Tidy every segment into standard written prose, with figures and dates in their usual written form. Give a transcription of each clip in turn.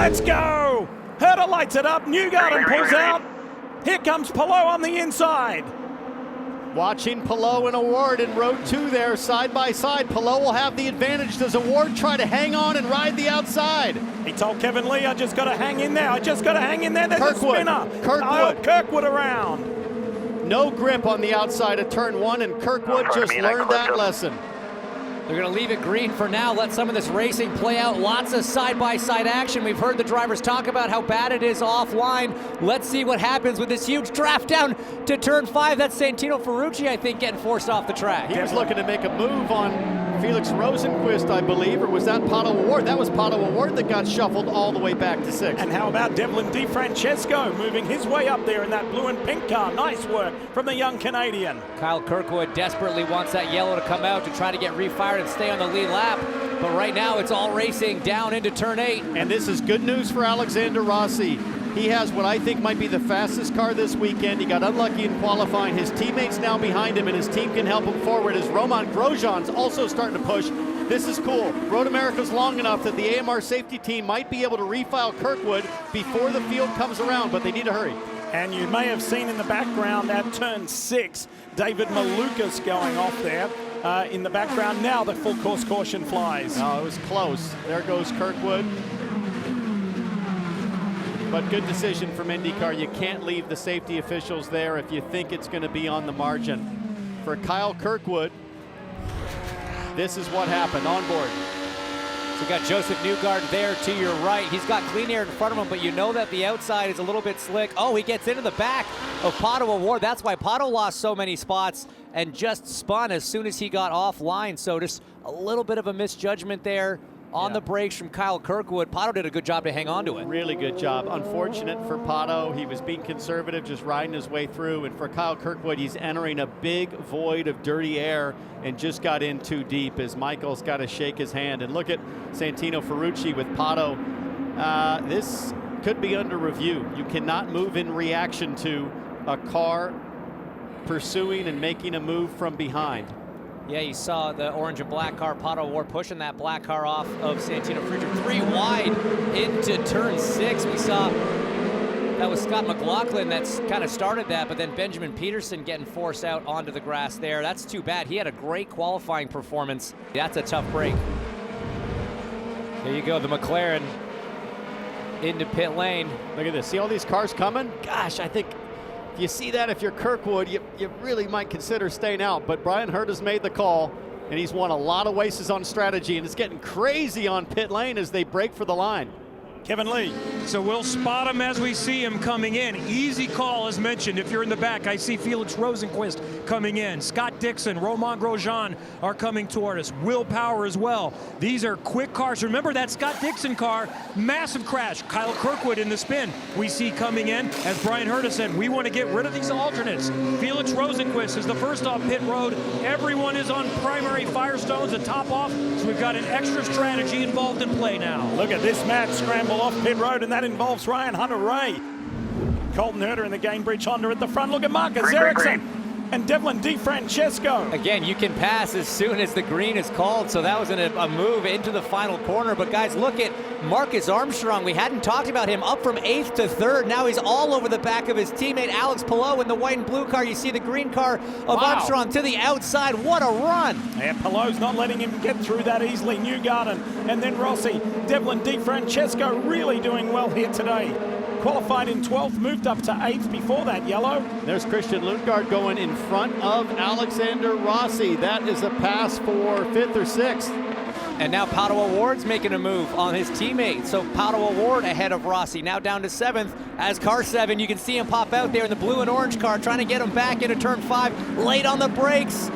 Let's go! Herta lights it up, Newgarden pulls out. Here comes Palou on the inside. Watching Palou and Award in row 2 there, side by side. Palou will have the advantage. Does Award try to hang on and ride the outside? He told Kevin Lee, I just got to hang in there. I just got to hang in there. There's Kirkwood. a spinner. Kirkwood around. No grip on the outside of turn 1, and Kirkwood just learned that lesson. They're going to leave it green for now, let some of this racing play out. Lots of side-by-side action. We've heard the drivers talk about how bad it is offline. Let's see what happens with this huge draft down to turn 5. That's Santino Ferrucci, I think, getting forced off the track. He was looking to make a move on Felix Rosenquist, I believe, or was that Palou Award? That was Palou Award that got shuffled all the way back to 6th. And how about Devlin DiFrancesco moving his way up there in that blue and pink car? Nice work from the young Canadian. Kyle Kirkwood desperately wants that yellow to come out to try to get refired and stay on the lead lap. But right now it's all racing down into turn 8. And this is good news for Alexander Rossi. He has what I think might be the fastest car this weekend. He got unlucky in qualifying. His teammates now behind him, and his team can help him forward as Romain Grosjean's also starting to push. This is cool. Road America's long enough that the AMR safety team might be able to refile Kirkwood before the field comes around, but they need to hurry. And you may have seen in the background at turn 6, David Malukas going off there in the background. Now the full course caution flies. Oh, it was close. There goes Kirkwood. But good decision from IndyCar. You can't leave the safety officials there if you think it's going to be on the margin. For Kyle Kirkwood, this is what happened on board. So you got Joseph Newgarden there to your right. He's got clean air in front of him, but you know that the outside is a little bit slick. Oh, he gets into the back of Palou Award. That's why Palou lost so many spots and just spun as soon as he got offline. So just a little bit of a misjudgment there on the brakes from Kyle Kirkwood. Palou did a good job to hang on to it. Really good job. Unfortunate for Palou. He was being conservative, just riding his way through. And for Kyle Kirkwood, he's entering a big void of dirty air and just got in too deep as Michael's got to shake his hand. And look at Santino Ferrucci with Palou. This could be under review. You cannot move in reaction to a car pursuing and making a move from behind. Yeah, you saw the orange and black car, Palou Award pushing that black car off of Santino Ferrucci. 3 wide into turn 6. We saw that was Scott McLaughlin that's kind of started that, but then Benjamin Peterson getting forced out onto the grass there. That's too bad. He had a great qualifying performance. That's a tough break. There you go, the McLaren into pit lane. Look at this. See all these cars coming? Gosh, I think if you see that, if you're Kirkwood, you really might consider staying out. But Brian Herta's made the call, and he's won a lot of races on strategy, and it's getting crazy on pit lane as they break for the line. Kevin Lee. So we'll spot him as we see him coming in. Easy call as mentioned. If you're in the back, I see Felix Rosenquist coming in. Scott Dixon, Romain Grosjean are coming toward us. Will Power as well. These are quick cars. Remember that Scott Dixon car, massive crash. Kyle Kirkwood in the spin. We see coming in, as Brian Herta said, we want to get rid of these alternates. Felix Rosenquist is the first off pit road. Everyone is on primary Firestones to top off, so we've got an extra strategy involved in play now. Look at this mad scramble off pit road, and that involves Ryan Hunter-Ray. Colton Herta in the Gainbridge Honda at the front. Look at Marcus Ericsson and Devlin DiFrancesco. Again, you can pass as soon as the green is called, so that was a move into the final corner. But guys, look at Marcus Armstrong. We hadn't talked about him, up from 8th to 3rd. Now he's all over the back of his teammate Alex Palou in the white and blue car. You see the green car of Armstrong to the outside. What a run. Yeah, Palou's not letting him get through that easily. Newgarden and then Rossi. Devlin DiFrancesco really doing well here today. Qualified in 12th, moved up to 8th before that yellow. There's Christian Lundgaard going in front of Alexander Rossi. That is a pass for 5th or 6th. And now Palou Award's making a move on his teammate. So Palou Award ahead of Rossi, now down to 7th. As car 7, you can see him pop out there in the blue and orange car, trying to get him back into turn 5. Late on the brakes,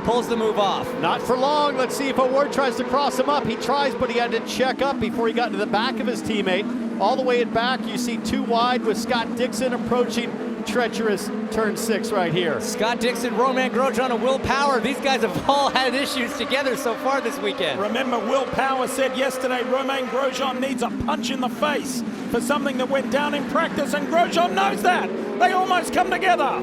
pulls the move off. Not for long. Let's see if Award tries to cross him up. He tries, but he had to check up before he got to the back of his teammate. All the way at back, you see 2 wide with Scott Dixon approaching treacherous turn 6 right here. Scott Dixon, Romain Grosjean, and Will Power. These guys have all had issues together so far this weekend. Remember, Will Power said yesterday Romain Grosjean needs a punch in the face for something that went down in practice, and Grosjean knows that. They almost come together.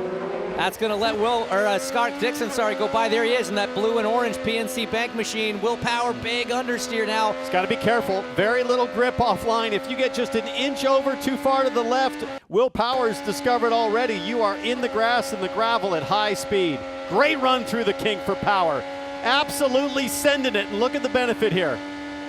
That's going to let Scott Dixon, go by. There he is in that blue and orange PNC Bank machine. Will Power, big understeer now. He's got to be careful. Very little grip offline. If you get just an inch over too far to the left, Will Power's discovered already. You are in the grass and the gravel at high speed. Great run through the kink for Power. Absolutely sending it. And look at the benefit here.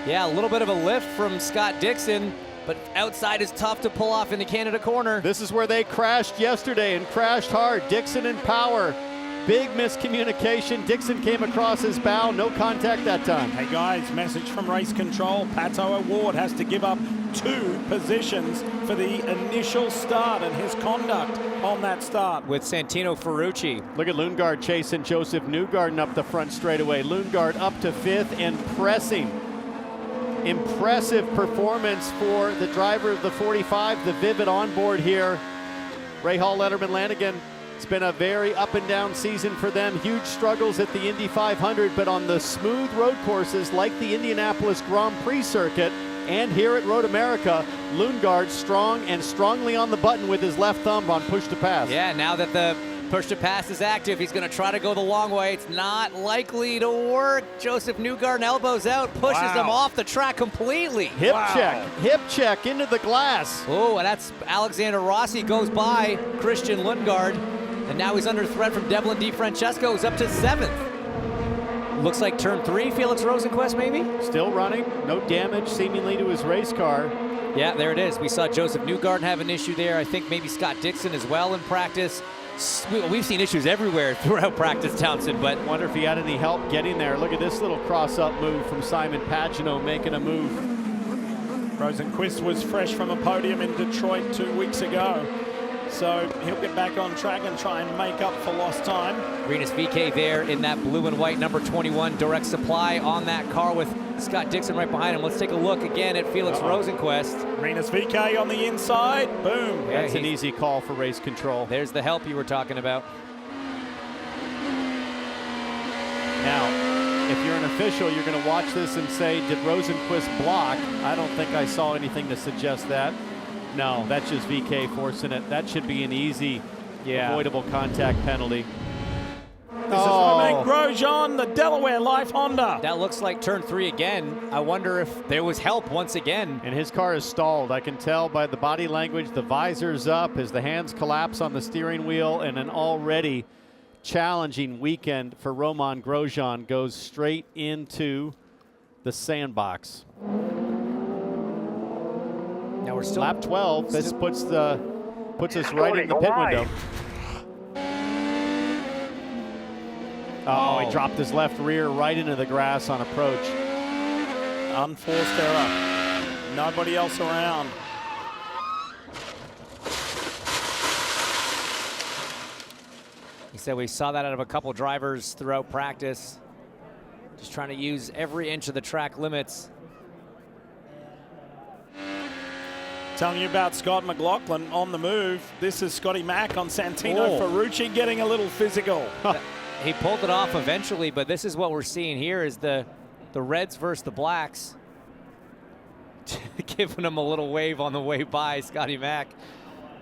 Yeah, a little bit of a lift from Scott Dixon, but outside is tough to pull off in the Canada corner. This is where they crashed yesterday and crashed hard. Dixon and Power. Big miscommunication. Dixon came across his bow. No contact that time. Hey guys, message from race control. Pato O'Ward has to give up 2 positions for the initial start and his conduct on that start. With Santino Ferrucci. Look at Lundgaard chasing Joseph Newgarden up the front straightaway. Lundgaard up to 5th and pressing. Impressive performance for the driver of the 45, the Vivid onboard here. Ray Hall, Letterman, Lanigan. It's been a very up and down season for them. Huge struggles at the Indy 500, but on the smooth road courses like the Indianapolis Grand Prix circuit and here at Road America, Lundgaard strong and strongly on the button with his left thumb on push to pass. Yeah, now that the push to pass is active, he's going to try to go the long way. It's not likely to work. Joseph Newgarden elbows out, pushes him off the track completely. Hip check into the glass. Oh, and that's Alexander Rossi goes by Christian Lundgaard. And now he's under threat from Devlin DeFrancesco, who's up to 7th. Looks like turn 3, Felix Rosenquist maybe? Still running, no damage seemingly to his race car. Yeah, there it is. We saw Joseph Newgarden have an issue there. I think maybe Scott Dixon as well in practice. We've seen issues everywhere throughout practice, Townsend, but wonder if he had any help getting there. Look at this little cross-up move from Simon Pagenaud making a move. Rosenquist was fresh from a podium in Detroit 2 weeks ago, so he'll get back on track and try and make up for lost time. Rinus VeeKay there in that blue and white number 21 direct supply on that car with Scott Dixon right behind him. Let's take a look again at Felix Rosenquist. Rinus VeeKay on the inside, boom. Yeah, that's an easy call for race control. There's the help you were talking about. Now, if you're an official, you're going to watch this and say, did Rosenquist block? I don't think I saw anything to suggest that. No, that's just VeeKay forcing it. That should be an easy, avoidable contact penalty. This is Romain Grosjean, the Delaware Life Honda. That looks like turn 3 again. I wonder if there was help once again. And his car is stalled. I can tell by the body language, the visor's up as the hands collapse on the steering wheel, and an already challenging weekend for Romain Grosjean goes straight into the sandbox. Now we're still lap 12. This puts us right in the pit window. Oh, he dropped his left rear right into the grass on approach. Unforced error. Nobody else around. He said we saw that out of a couple drivers throughout practice. Just trying to use every inch of the track limits. Telling you about Scott McLaughlin on the move. This is Scotty Mack on Santino Ferrucci getting a little physical. He pulled it off eventually, but this is what we're seeing here is the Reds versus the Blacks. Giving him a little wave on the way by, Scotty Mack.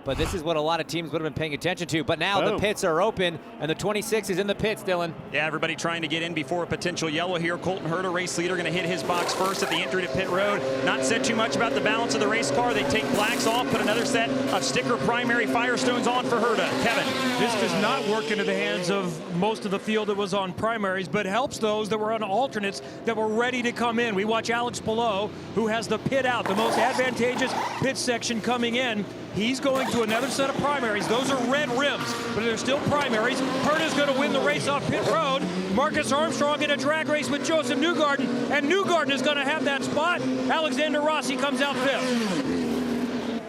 But this is what a lot of teams would have been paying attention to. But now the pits are open, and the 26 is in the pits, Dylan. Yeah, everybody trying to get in before a potential yellow here. Colton Herta, race leader, going to hit his box first at the entry to pit road. Not said too much about the balance of the race car. They take blacks off, put another set of sticker primary Firestones on for Herta. Kevin. This does not work into the hands of most of the field that was on primaries, but helps those that were on alternates that were ready to come in. We watch Alex Palou, who has the pit out, the most advantageous pit section coming in. He's going to another set of primaries. Those are red rims, but they're still primaries. Herta's going to win the race off pit road. Marcus Armstrong in a drag race with Joseph Newgarden, and Newgarden is going to have that spot. Alexander Rossi comes out 5th.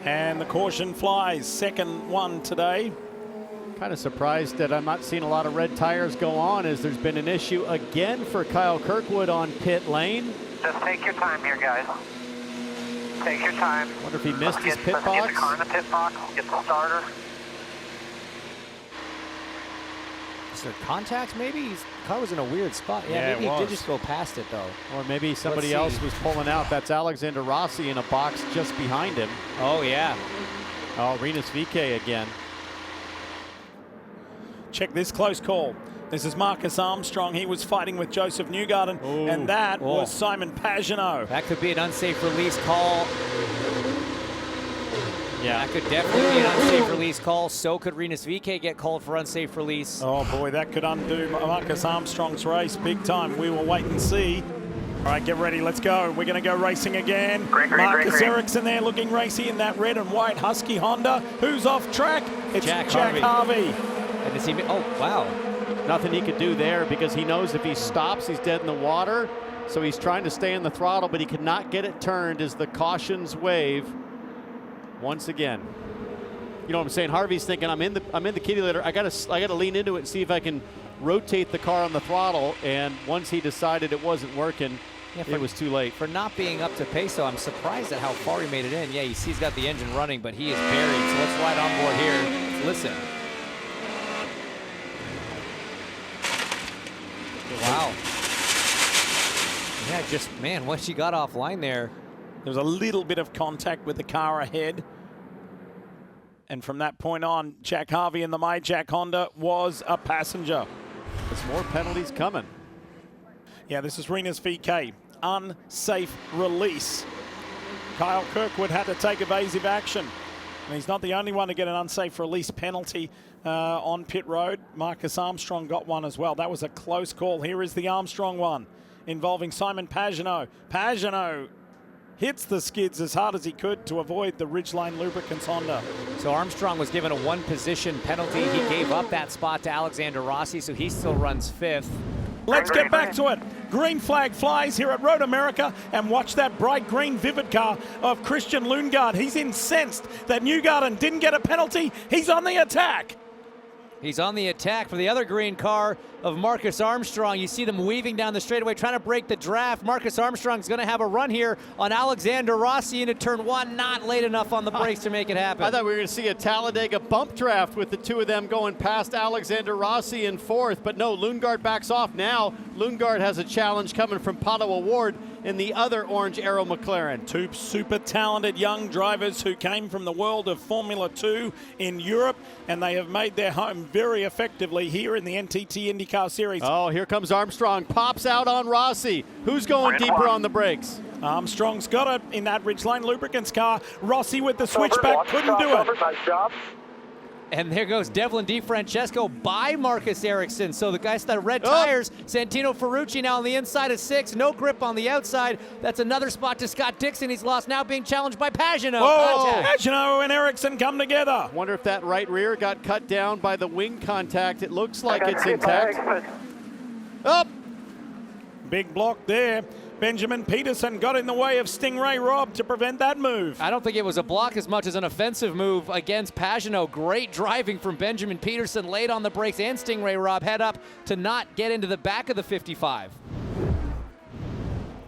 And the caution flies, second one today. Kind of surprised that I'm not seeing a lot of red tires go on, as there's been an issue again for Kyle Kirkwood on pit lane. Just take your time here, guys. Take your time. Wonder if he missed his pit box. Get the car in the pit box. Get the starter. Is there contact maybe? His car was in a weird spot. Yeah, maybe he did just go past it though. Or maybe somebody else was pulling out. That's Alexander Rossi in a box just behind him. Oh yeah. Oh, Rinus VeeKay again. Check this close call. This is Marcus Armstrong. He was fighting with Joseph Newgarden, and that was Simon Pagenaud. That could be an unsafe release call. Yeah, that could definitely be an unsafe release call. So could Rinus VeeKay get called for unsafe release. Oh boy, that could undo Marcus Armstrong's race big time. We will wait and see. All right, get ready, let's go. We're going to go racing again. Marcus Ericsson there looking racy in that red and white Husky Honda. Who's off track? It's Jack Harvey. And is he, oh, wow. Nothing he could do there because he knows if he stops, he's dead in the water. So he's trying to stay in the throttle, but he could not get it turned as the cautions wave once again. You know what I'm saying? Harvey's thinking, I'm in the kitty litter. I gotta lean into it and see if I can rotate the car on the throttle. And once he decided it wasn't working, it was too late. For not being up to pace, though, I'm surprised at how far he made it in. Yeah, you see he's got the engine running, but he is buried. So let's ride on board here. Listen. Wow. Yeah, just, man, once she got offline there. There was a little bit of contact with the car ahead. And from that point on, Jack Harvey in the My Jack Honda was a passenger. There's more penalties coming. Yeah, this is Rinus VeeKay. Unsafe release. Kyle Kirkwood had to take evasive action. And he's not the only one to get an unsafe release penalty on pit road. Marcus Armstrong got one as well. That was a close call. Here is the Armstrong one involving Simon Pagenaud. Pagenaud hits the skids as hard as he could to avoid the Ridgeline Lubricants Honda. So Armstrong was given a one-position penalty. He gave up that spot to Alexander Rossi, so he still runs 5th. Let's get back to it. Green flag flies here at Road America, and watch that bright green Vivid car of Christian Lundgaard. He's incensed that Newgarden didn't get a penalty. He's on the attack. He's on the attack for the other green car of Marcus Armstrong. You see them weaving down the straightaway, trying to break the draft. Marcus Armstrong's going to have a run here on Alexander Rossi into turn 1. Not late enough on the brakes to make it happen. I thought we were going to see a Talladega bump draft with the two of them going past Alexander Rossi in 4th. But no, Lundgaard backs off now. Lundgaard has a challenge coming from Palou Award in the other orange Aero McLaren. Two super talented young drivers who came from the world of Formula 2 in Europe, and they have made their home very effectively here in the NTT IndyCar Series. Oh, here comes Armstrong. Pops out on Rossi. Who's going deeper on the brakes? Armstrong's got it in that Ridgeline Lubricants car. Rossi with the switchback couldn't do it. Nice job. And there goes Devlin DiFrancesco by Marcus Ericsson. So the guy's got red tires. Santino Ferrucci now on the inside of 6. No grip on the outside. That's another spot to Scott Dixon. He's lost now, being challenged by Pagenaud. Oh, Pagenaud and Ericsson come together. Wonder if that right rear got cut down by the wing contact. It looks like it's intact. Up. Big block there. Benjamin Peterson got in the way of Stingray Robb to prevent that move. I don't think it was a block as much as an offensive move against Pagenaud. Great driving from Benjamin Peterson, late on the brakes, and Stingray Robb head up to not get into the back of the 55.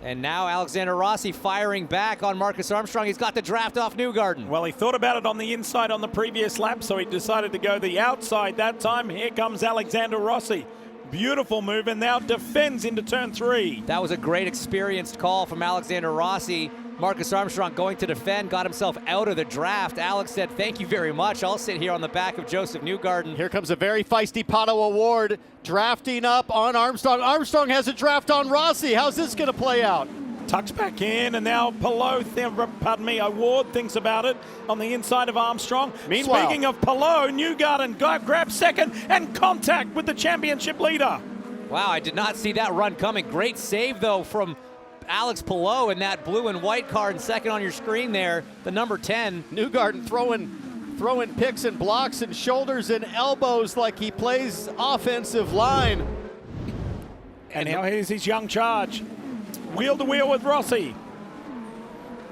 And now Alexander Rossi firing back on Marcus Armstrong. He's got the draft off Newgarden. Well, he thought about it on the inside on the previous lap, so he decided to go the outside that time. Here comes Alexander Rossi. Beautiful move, and now defends into turn 3. That was a great experienced call from Alexander Rossi. Marcus Armstrong going to defend, got himself out of the draft. Alex said, thank you very much. I'll sit here on the back of Joseph Newgarden. Here comes a very feisty Palou Award drafting up on Armstrong. Armstrong has a draft on Rossi. How's this going to play out? Tucks back in, and now Award thinks about it on the inside of Armstrong. Meanwhile, speaking of Palou, Newgarden grabs second and contact with the championship leader. Wow, I did not see that run coming. Great save, though, from Alex Palou in that blue and white car, and second on your screen there, the number 10. Newgarden throwing picks and blocks and shoulders and elbows like he plays offensive line. And now here's his young charge. Wheel to wheel with Rossi.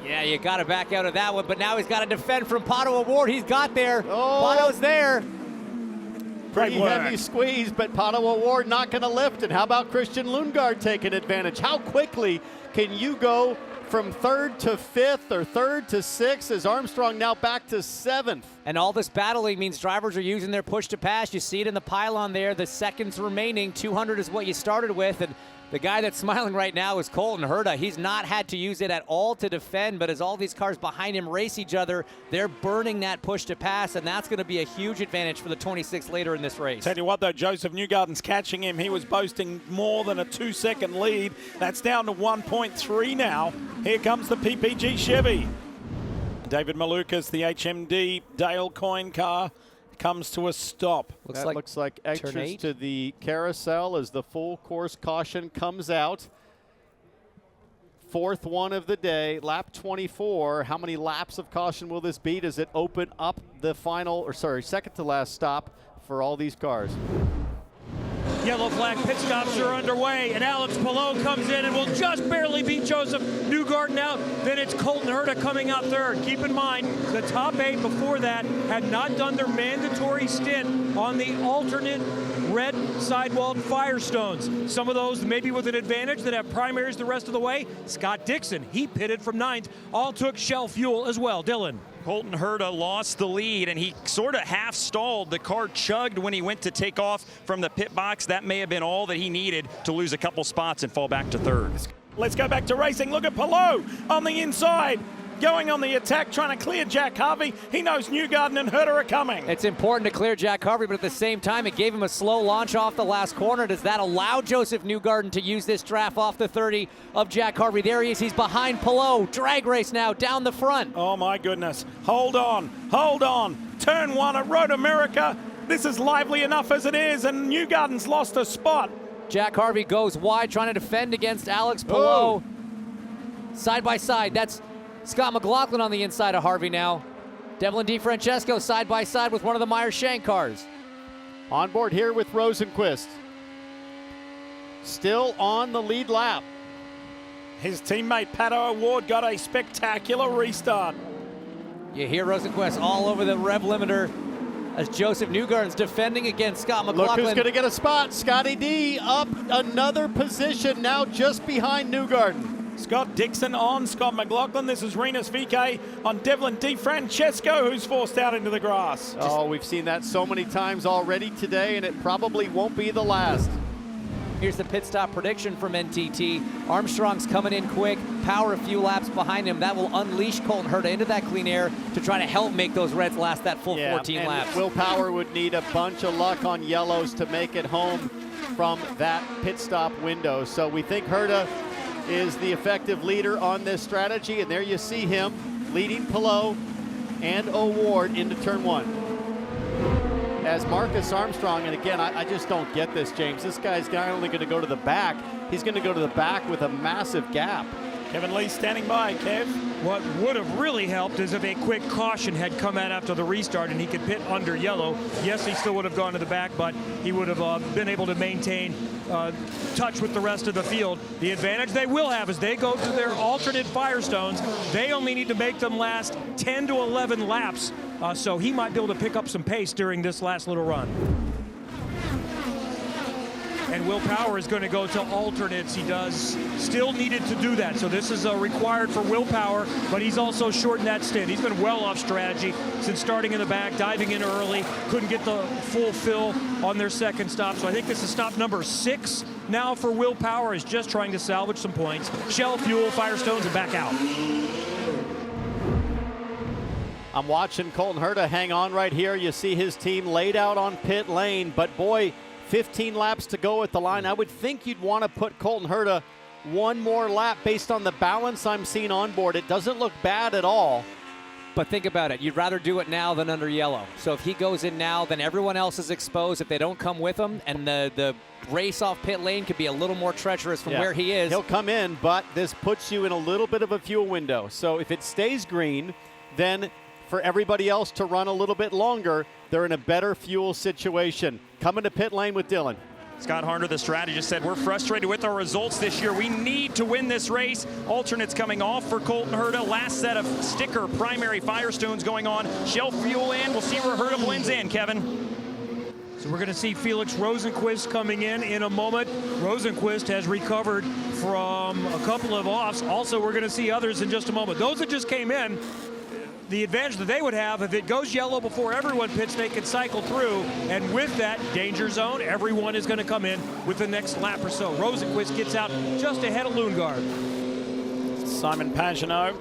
Yeah, you got to back out of that one, but now he's got to defend from Palou Award. He's got there. Oh. Palou's there. Pretty heavy squeeze, but Palou Award not going to lift. And how about Christian Lundgaard taking advantage? How quickly can you go from 3rd to 5th or 3rd to 6th as Armstrong now back to 7th? And all this battling means drivers are using their push to pass. You see it in the pylon there, the seconds remaining. 200 is what you started with, and The guy that's smiling right now is Colton Herta. He's not had to use it at all to defend, but as all these cars behind him race each other, they're burning that push to pass, and that's going to be a huge advantage for the 26 later in this race. Tell you what, though, Joseph Newgarden's catching him. He was boasting more than a 2-second lead. That's down to 1.3 now. Here comes the PPG Chevy. David Malukas, the HMD Dale Coyne car, comes to a stop. Looks like extras to the carousel as the full course caution comes out. Fourth one of the day, lap 24. How many laps of caution will this be? Does it open up the second to last stop for all these cars? Yellow flag pit stops are underway, and Alex Palou comes in and will just barely beat Joseph Newgarden out. Then it's Colton Herta coming out third. Keep in mind, the top 8 before that had not done their mandatory stint on the alternate red sidewalled Firestones. Some of those maybe with an advantage that have primaries the rest of the way. Scott Dixon, he pitted from 9th, all took Shell fuel as well. Dylan. Colton Herta lost the lead, and he sort of half stalled. The car chugged when he went to take off from the pit box. That may have been all that he needed to lose a couple spots and fall back to third. Let's go back to racing. Look at Palou on the inside, going on the attack, trying to clear Jack Harvey. He knows Newgarden and Herta are coming. It's important to clear Jack Harvey, but at the same time, it gave him a slow launch off the last corner. Does that allow Joseph Newgarden to use this draft off the 30 of Jack Harvey? There he is. He's behind Palou. Drag race now down the front. Oh, my goodness. Hold on. Hold on. Turn 1 at Road America. This is lively enough as it is, and Newgarden's lost a spot. Jack Harvey goes wide, trying to defend against Alex Palou. Oh. Side by side. That's Scott McLaughlin on the inside of Harvey now. Devlin DiFrancesco side by side with one of the Meyer-Shank cars. On board here with Rosenquist. Still on the lead lap. His teammate Pato O'Ward got a spectacular restart. You hear Rosenquist all over the rev limiter as Joseph Newgarden's defending against Scott McLaughlin. Look who's going to get a spot. Scotty D up another position, now just behind Newgarden. Scott Dixon on Scott McLaughlin. This is Rinus VeeKay on Devlin DiFrancesco, who's forced out into the grass. Oh, we've seen that so many times already today, and it probably won't be the last. Here's the pit stop prediction from NTT. Armstrong's coming in quick, Power a few laps behind him. That will unleash Colton Herta into that clean air to try to help make those reds last that full 14 laps. Will Power would need a bunch of luck on yellows to make it home from that pit stop window. So we think Herta is the effective leader on this strategy, and there you see him leading Palou and O'Ward into turn 1. As Marcus Armstrong, and again, I just don't get this, James. This guy's not only going to go to the back, he's going to go to the back with a massive gap. Kevin Lee standing by, Kev. What would have really helped is if a quick caution had come out after the restart and he could pit under yellow. Yes, he still would have gone to the back, but he would have been able to maintain touch with the rest of the field. The advantage they will have is they go to their alternate Firestones. They only need to make them last 10 to 11 laps, so he might be able to pick up some pace during this last little run. And Will Power is going to go to alternates. He does still needed to do that. So this is required for Will Power, but he's also shortened that stint. He's been well off strategy since starting in the back, diving in early, couldn't get the full fill on their second stop. So I think this is stop number 6 now for Will Power, is just trying to salvage some points. Shell fuel, Firestones, and back out. I'm watching Colton Herta hang on right here. You see his team laid out on pit lane, but boy, 15 laps to go at the line. I would think you'd want to put Colton Herta one more lap based on the balance I'm seeing on board. It doesn't look bad at all. But think about it. You'd rather do it now than under yellow. So if he goes in now, then everyone else is exposed if they don't come with him, and the race off pit lane could be a little more treacherous from where he is. He'll come in, but this puts you in a little bit of a fuel window. So if it stays green, then for everybody else to run a little bit longer, they're in a better fuel situation. Coming to pit lane with Dylan. Scott Harner, the strategist, said, we're frustrated with our results this year. We need to win this race. Alternates coming off for Colton Herta. Last set of sticker primary Firestones going on. Shell fuel in. We'll see where Herta blends in, Kevin. So we're going to see Felix Rosenquist coming in a moment. Rosenquist has recovered from a couple of offs. Also, we're going to see others in just a moment. Those that just came in, the advantage that they would have, if it goes yellow before everyone pits, they can cycle through. And with that danger zone, everyone is going to come in with the next lap or so. Rosenqvist gets out just ahead of Lundgaard. Simon Pagenaud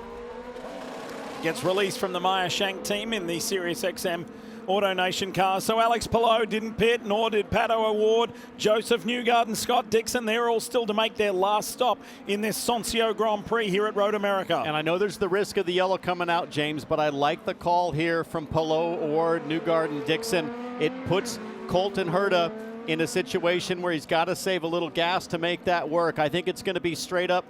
gets released from the Meyer Shank team in the SiriusXM AutoNation cars. So Alex Palou didn't pit, nor did Pato O'Ward. Joseph Newgarden and Scott Dixon, they're all still to make their last stop in this Sonsio Grand Prix here at Road America. And I know there's the risk of the yellow coming out, James, but I like the call here from Palou, O'Ward, Newgarden, and Dixon. It puts Colton Herta in a situation where he's got to save a little gas to make that work. I think it's going to be straight up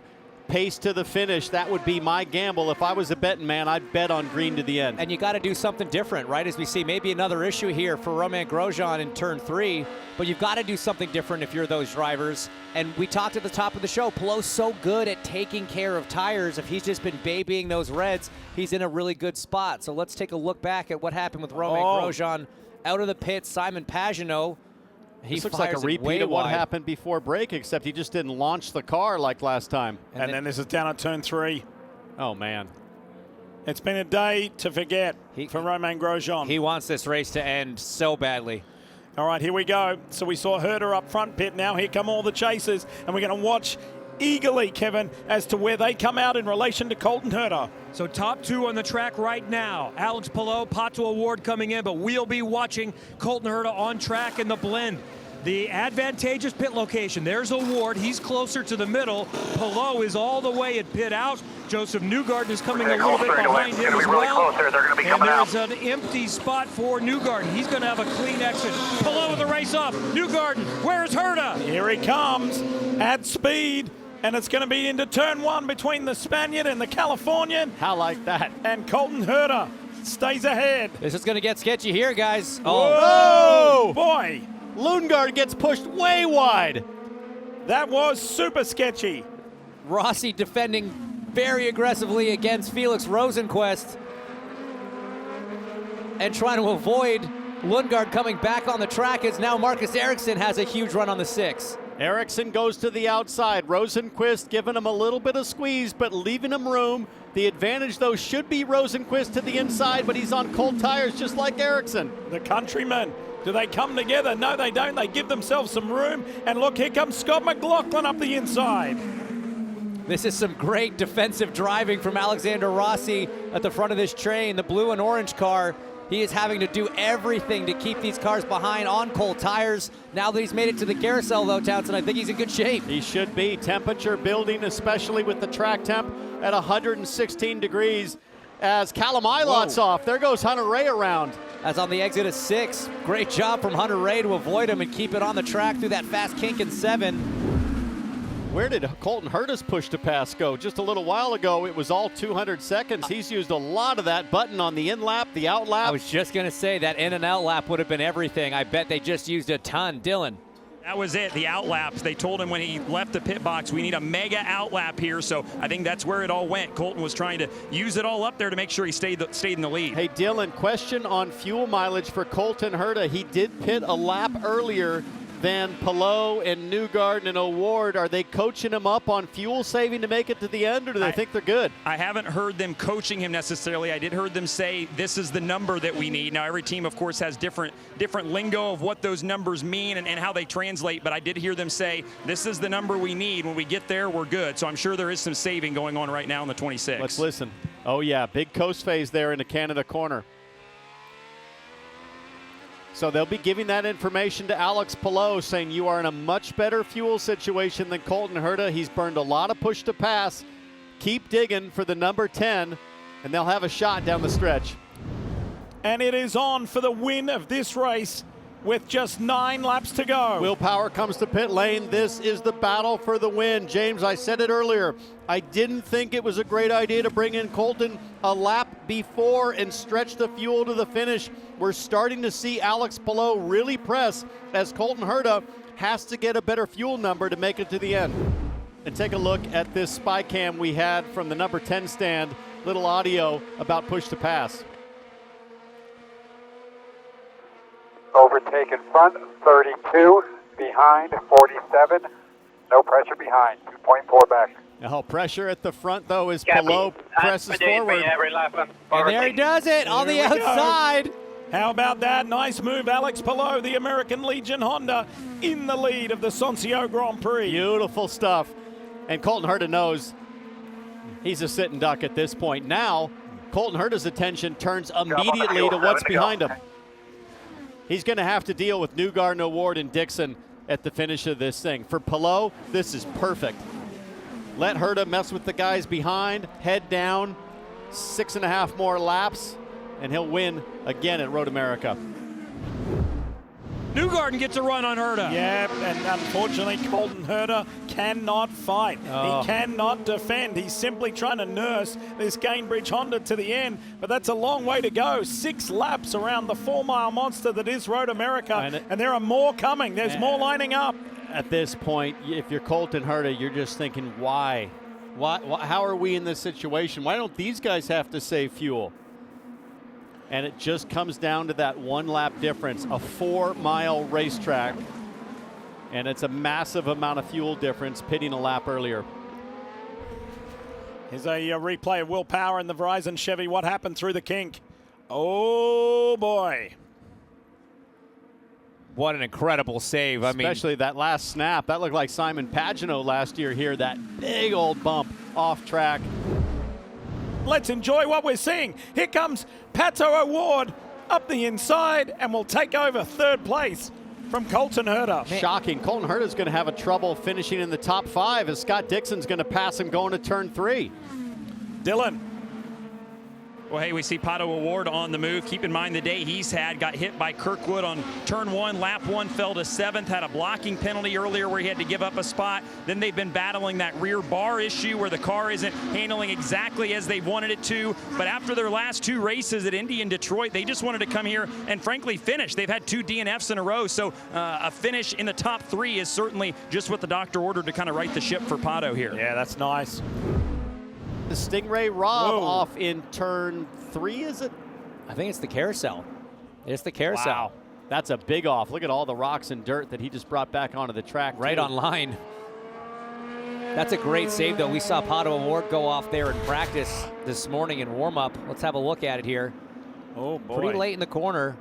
pace to the finish. That would be my gamble. If I was a betting man, I'd bet on green to the end. And you got to do something different, right? As we see maybe another issue here for Romain Grosjean in turn 3, but you've got to do something different if you're those drivers. And we talked at the top of the show, Palou's so good at taking care of tires. If he's just been babying those reds, he's in a really good spot. So let's take a look back at what happened with Romain Grosjean out of the pits. Simon Pagenaud, This looks like a repeat of what happened before break, except he just didn't launch the car like last time. And then this is down at turn 3. Oh, man. It's been a day to forget for Romain Grosjean. He wants this race to end so badly. All right, here we go. So we saw Herta up front pit. Now here come all the chasers, and we're going to watch eagerly, Kevin, as to where they come out in relation to Colton Herta. So top 2 on the track right now. Alex Palou, Pato O'Ward coming in, but we'll be watching Colton Herta on track in the blend. The advantageous pit location. There's O'Ward. He's closer to the middle. Palou is all the way at pit out. Joseph Newgarden is coming a little bit behind him as well. And there's an empty spot for Newgarden. He's going to have a clean exit. Palou with the race off. Newgarden, where's Herta? Here he comes at speed. And it's going to be into turn 1 between the Spaniard and the Californian. How like that? And Colton Herta stays ahead. This is going to get sketchy here, guys. Whoa! Boy! Lundgaard gets pushed way wide. That was super sketchy. Rossi defending very aggressively against Felix Rosenqvist and trying to avoid Lundgaard coming back on the track as now Marcus Ericsson has a huge run on the 6. Ericsson goes to the outside. Rosenqvist giving him a little bit of squeeze, but leaving him room. The advantage, though, should be Rosenqvist to the inside, but he's on cold tires just like Ericsson. The countrymen, do they come together? No, they don't. They give themselves some room. And look, here comes Scott McLaughlin up the inside. This is some great defensive driving from Alexander Rossi at the front of this train, the blue and orange car. He is having to do everything to keep these cars behind on cold tires. Now that he's made it to the carousel, though, Townsend, I think he's in good shape. He should be. Temperature building, especially with the track temp at 116 degrees. As Callum Ilot's off, there goes Hunter Ray around. As on the exit of 6, great job from Hunter Ray to avoid him and keep it on the track through that fast kink in 7. Where did Colton Herta's push to pass go? Just a little while ago, it was all 200 seconds. He's used a lot of that button on the in lap, the out lap. I was just going to say that in and out lap would have been everything. I bet they just used a ton. Dylan. That was it, the out laps. They told him when he left the pit box, we need a mega out lap here. So I think that's where it all went. Colton was trying to use it all up there to make sure he stayed in the lead. Hey, Dylan, question on fuel mileage for Colton Herta. He did pit a lap earlier than Palou and Newgarden and O'Ward. Are they coaching him up on fuel saving to make it to the end, or do they think they're good? I haven't heard them coaching him necessarily. I did heard them say this is the number that we need. Now, every team, of course, has different lingo of what those numbers mean and how they translate, but I did hear them say this is the number we need. When we get there, we're good. So I'm sure there is some saving going on right now in the 26. Let's listen. Oh, yeah, big coast phase there in the Canada corner. So they'll be giving that information to Alex Palou, saying you are in a much better fuel situation than Colton Herta. He's burned a lot of push to pass. Keep digging for the number 10, and they'll have a shot down the stretch. And it is on for the win of this race with just 9 laps to go. Will Power comes to pit lane. This is the battle for the win. James, I said it earlier. I didn't think it was a great idea to bring in Colton a lap before and stretch the fuel to the finish. We're starting to see Alex Palou really press as Colton Herta has to get a better fuel number to make it to the end. And take a look at this spy cam we had from the number 10 stand. Little audio about push to pass. Overtaken front, 32, behind, 47, No pressure behind. 2.4 back. Now pressure at the front, though, as Palou presses forward. And there he does it on the outside. How about that? Nice move, Alex Palou, the American Legion Honda, in the lead of the Sonsio Grand Prix. Beautiful stuff. And Colton Herta knows he's a sitting duck at this point. Now, Colton Herta's attention turns immediately to what's behind him. He's going to have to deal with Newgarden, Award, and Dixon at the finish of this thing. For Palou, this is perfect. Let Herta mess with the guys behind, head down, 6.5 more laps, and he'll win again at Road America. Newgarden gets a run on Herta. Yeah, and unfortunately, Colton Herta cannot fight. Oh. He cannot defend. He's simply trying to nurse this Gainbridge Honda to the end, but that's a long way to go. 6 laps around the 4-mile monster that is Road America, and there are more coming. There's more lining up. At this point, if you're Colton Herta, you're just thinking, why? How are we in this situation? Why don't these guys have to save fuel? And it just comes down to that 1 lap difference, a 4-mile racetrack. And it's a massive amount of fuel difference pitting a lap earlier. Here's a replay of Will Power in the Verizon Chevy. What happened through the kink? Oh, boy. What an incredible save. I mean, especially that last snap. That looked like Simon Pagenaud last year here. That big old bump off track. Let's enjoy what we're seeing. Here comes Pato Award up the inside and will take over 3rd place from Colton Herta. Shocking. Colton Herta's going to have a trouble finishing in the top 5 as Scott Dixon's going to pass him going to turn 3. Dylan. Well, hey, we see Pato Award on the move. Keep in mind the day he's had, got hit by Kirkwood on turn 1, lap 1, fell to 7th, had a blocking penalty earlier where he had to give up a spot. Then they've been battling that rear bar issue where the car isn't handling exactly as they wanted it to. But after their last 2 races at Indy and Detroit, they just wanted to come here and frankly finish. They've had 2 DNFs in a row, so a finish in the top 3 is certainly just what the doctor ordered to kind of right the ship for Pato here. Yeah, that's nice. The Stingray Rob off in turn 3, is it? I think it's the carousel. It's the carousel. Wow. That's a big off. Look at all the rocks and dirt that he just brought back onto the track. Right on line. That's a great save, though. We saw Pato Award go off there in practice this morning in warm-up. Let's have a look at it here. Oh, boy. Pretty late in the corner.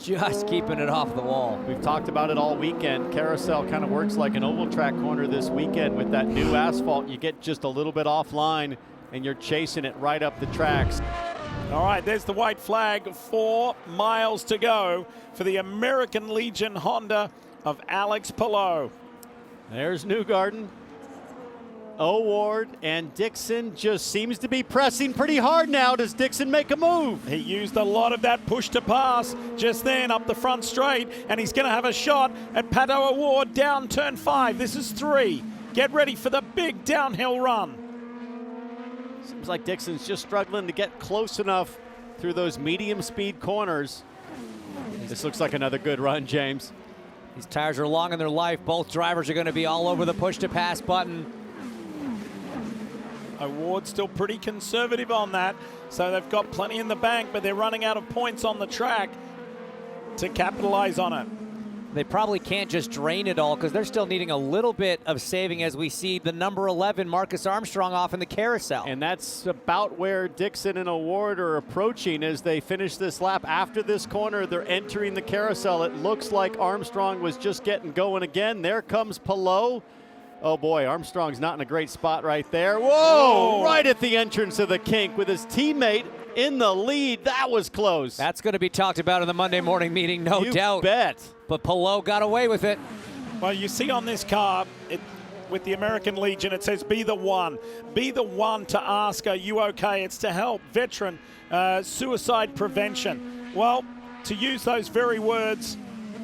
Just keeping it off the wall. We've talked about it all weekend. Carousel kind of works like an oval track corner this weekend with that new asphalt. You get just a little bit offline and you're chasing it right up the tracks. All right, there's the white flag. 4 miles to go for the American Legion Honda of Alex Palou. There's Newgarden. Award and Dixon just seems to be pressing pretty hard now. Does Dixon make a move? He used a lot of that push to pass just then up the front straight, and he's going to have a shot at Pato Award down turn 5. This is 3. Get ready for the big downhill run. Seems like Dixon's just struggling to get close enough through those medium speed corners. This looks like another good run, James. These tires are long in their life. Both drivers are going to be all over the push to pass button. Award still pretty conservative on that, so they've got plenty in the bank, but they're running out of points on the track to capitalize on it. They probably can't just drain it all because they're still needing a little bit of saving as we see the number 11 Marcus Armstrong off in the carousel. And that's about where Dixon and Award are approaching as they finish this lap. After this corner, they're entering the carousel. It looks like Armstrong was just getting going again. There comes Palou. Oh boy, Armstrong's not in a great spot right there. Whoa! Right at the entrance of the kink with his teammate in the lead. That was close. That's going to be talked about in the Monday morning meeting, no doubt. You bet. But Palou got away with it. Well, you see on this car, with the American Legion, it says be the one. Be the one to ask, are you okay? It's to help veteran suicide prevention. Well, to use those very words,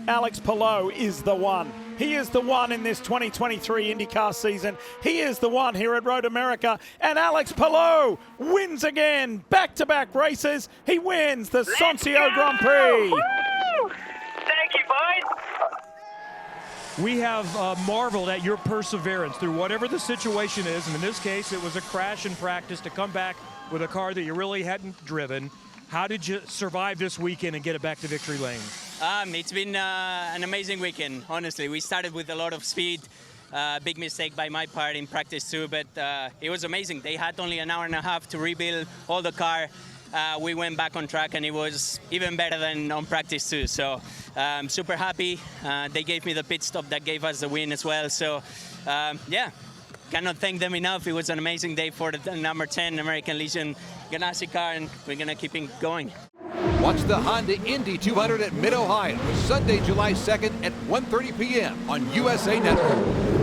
Alex Palou is the one. He is the one in this 2023 IndyCar season. He is the one here at Road America. And Alex Palou wins again. Back-to-back races. He wins the Sonsio Grand Prix. Woo! Thank you, bud. We have marveled at your perseverance through whatever the situation is, and in this case, it was a crash in practice to come back with a car that you really hadn't driven. How did you survive this weekend and get it back to victory lane? It's been an amazing weekend, honestly. We started with a lot of speed. Big mistake by my part in practice too, but it was amazing. They had only an hour and a half to rebuild all the car. We went back on track and it was even better than on practice too. So I'm super happy. They gave me the pit stop that gave us the win as well. So yeah, cannot thank them enough. It was an amazing day for the number 10 American Legion Ganassi car, and we're gonna keep it going. Watch the Honda Indy 200 at Mid-Ohio, Sunday, July 2nd at 1:30 p.m. on USA Network.